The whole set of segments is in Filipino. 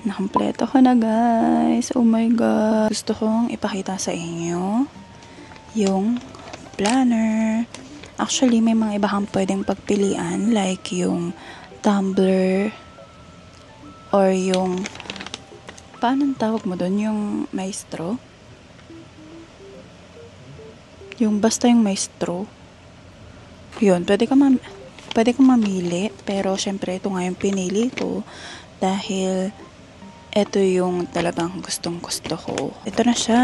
Nakompleto ko na guys. Oh my god. Gusto kong ipakita sa inyo yung planner. Actually, may mga iba kang pwedeng pagpilian like yung tumbler or yung paano tawag mo doon? Yung maestro? Yung basta yung maestro. Yun, pwede kang mamili. Pero syempre, ito nga yung pinili ko dahil ito yung talagang gustong gusto ko. Ito na siya.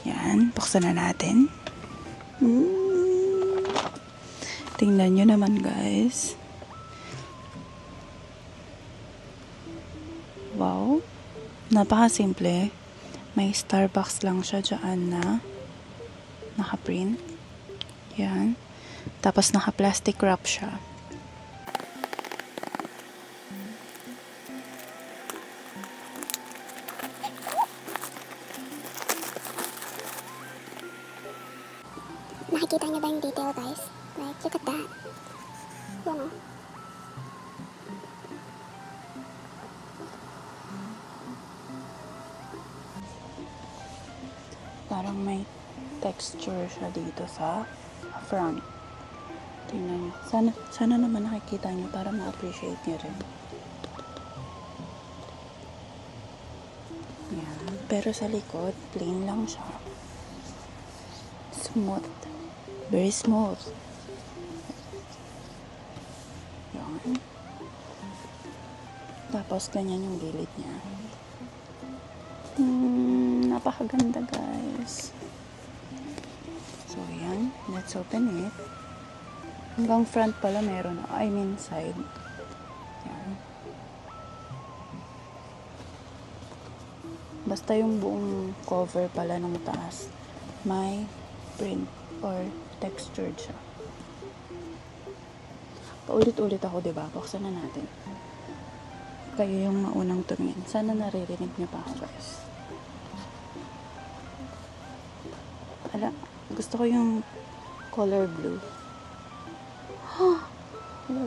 Yan, buksan na natin. Tingnan nyo naman guys. Wow. Napaka-simple. May Starbucks lang siya dyan na naka-print. Yan. Tapos naka-plastic wrap siya. Nakikita niyo ba yung detail guys? Like, look at that. Yan o. Parang may texture siya dito sa front. Tingnan nyo. Sana naman nakikita nyo para ma-appreciate nyo rin. Yan. Pero sa likod, plain lang siya. Smooth. Very smooth. Yan. Tapos, ganyan yung gilid niya. Napakaganda guys. So, yan. Let's open it. Hanggang front pala meron. I mean side. Yan. Basta yung buong cover pala ng taas may print or textured siya. Paulit-ulit ako, diba? Buksan na natin. Kayo yung maunang tumingin. Sana naririnig niyo pa ako guys. Ala, gusto ko yung color blue. Oh,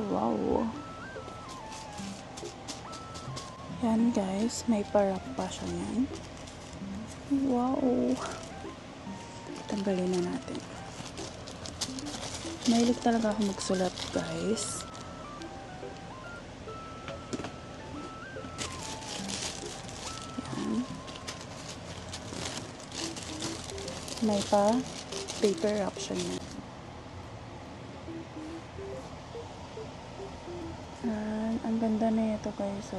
wow. Yan guys, may parap pa siya yan. Wow. Tanggalin na natin. Mahilig talaga ako magsulat guys. May pa paper option na. Ang ganda na ito guys. So,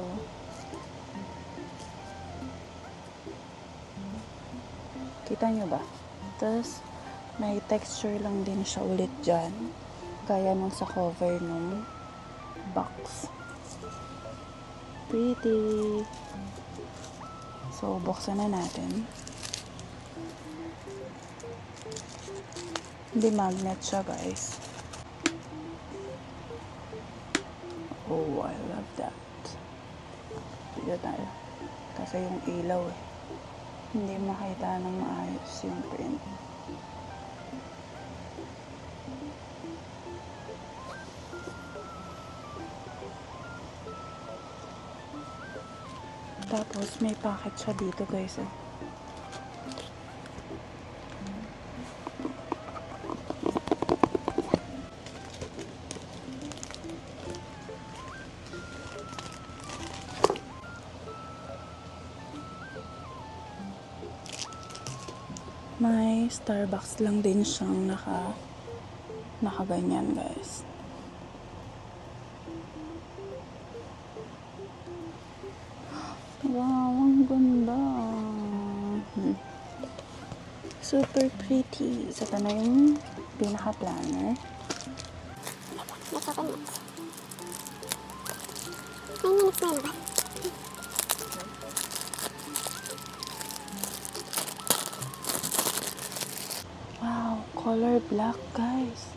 kita nyo ba? Tapos, may texture lang din siya ulit dyan. Gaya nung sa cover nung box. Pretty. So, buksan na natin. Hindi magnet siya guys. Oh, I love that. Dito tayo. Kasi yung ilaw eh. Hindi makita ng maayos yung print. Tapos may packet siya dito guys eh. May Starbucks lang din siyang nakaganyan guys. Wow, ang ganda. Super pretty. So, ito na yung pinaka-planner. Let's open it. 9 minutes na yun ba? Wow, color black guys.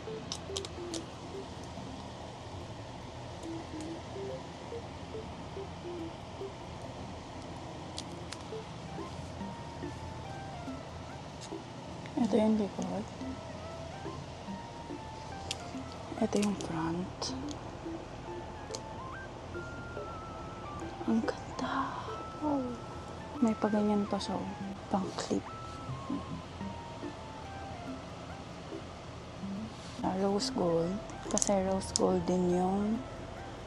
Ito yung likod. Ito yung front. Ang ganda. Oh. May paganyan pa siya. Pang clip. Rose gold. Kasi rose gold din yung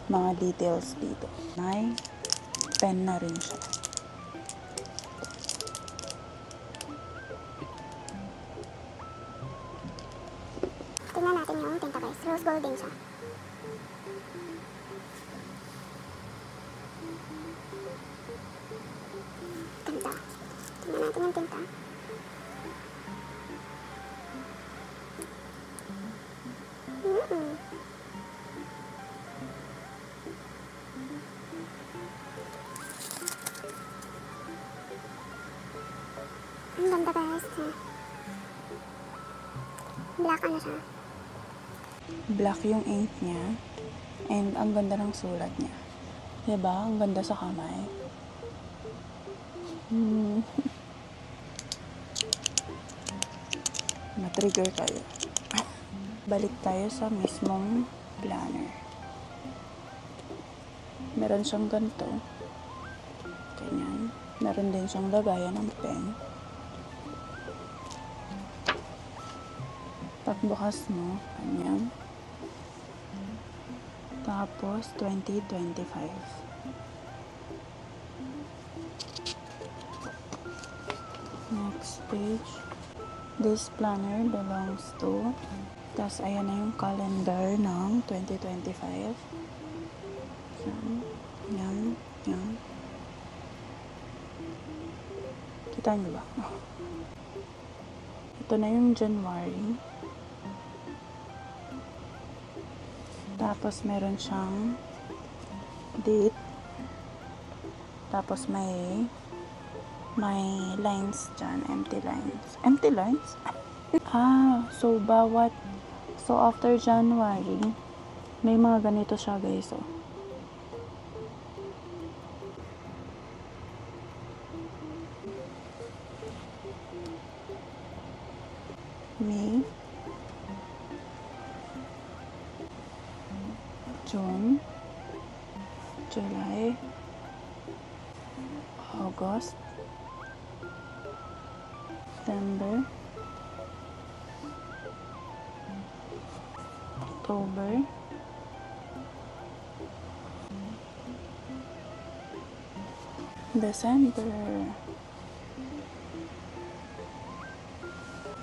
mga details dito. May pen na rin siya. Tingnan natin yung tinta guys. Rose gold din siya. Ganda. Tingnan natin yung tinta. Ang ganda guys. Black ano siya. Black yung ink niya. And ang ganda ng sulat niya. Diba? Ang ganda sa kamay. Matrigger tayo. Balik tayo sa mismong planner. Meron siyang ganito. Ganyan. Meron din siyang lagayan ng pen. Pagbukas mo, ganyan. Tapos, 2025. Next page. This planner belongs to. Tapos, ayan na yung calendar ng 2025. Yan. Yan. Kita niyo ba? Ito na yung January. Tapos, meron siyang date. Tapos, may lines dyan. Empty lines. Empty lines? So, after January, may mga ganito siya, guys. Oh. May, June, July, August, September, October, December.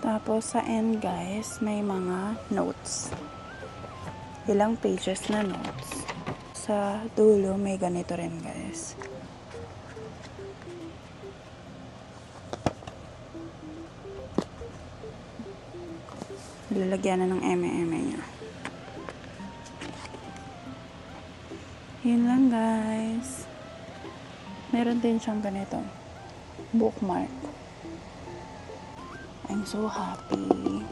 Tapos sa end guys, may mga notes. Ilang pages na notes. Sa dulo may ganito rin guys. Lalagyan na ng eme-eme niya. Yun lang guys. Meron din siyang ganito. Bookmark. I'm so happy.